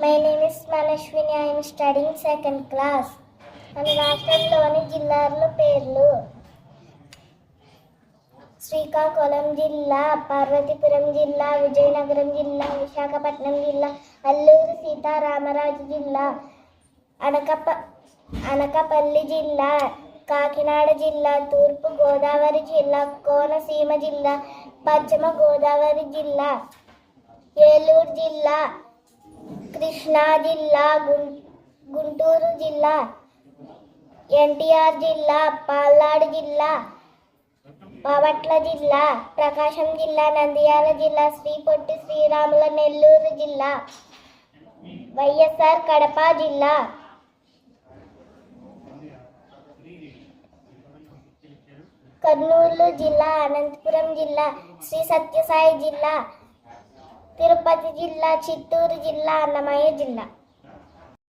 My name is Manashwini. I am studying second class. మన రాష్ట్రంలోని జిల్లాల పేర్లు: శ్రీకాకుళం జిల్లా, పార్వతీపురం జిల్లా, విజయనగరం జిల్లా, విశాఖపట్నం జిల్లా, అల్లూరి సీతారామరాజు జిల్లా, అనకాపల్లి జిల్లా, కాకినాడ జిల్లా, తూర్పు గోదావరి జిల్లా, కోనసీమ జిల్లా, పశ్చిమ గోదావరి జిల్లా, ఏలూరు జిల్లా, కృష్ణా జిల్లా, గుంటూరు జిల్లా, ఎన్టీఆర్ జిల్లా, పల్నాడు జిల్లా, బాపట్ల జిల్లా, ప్రకాశం జిల్లా, నంద్యాల జిల్లా, శ్రీ పొట్టి శ్రీరాముల నెల్లూరు జిల్లా, వైఎస్ఆర్ కడప జిల్లా, కర్నూలు జిల్లా, అనంతపురం జిల్లా, శ్రీ సత్యసాయి జిల్లా, తిరుపతి జిల్లా, చిత్తూరు జిల్లా, అన్నమయ్య జిల్లా.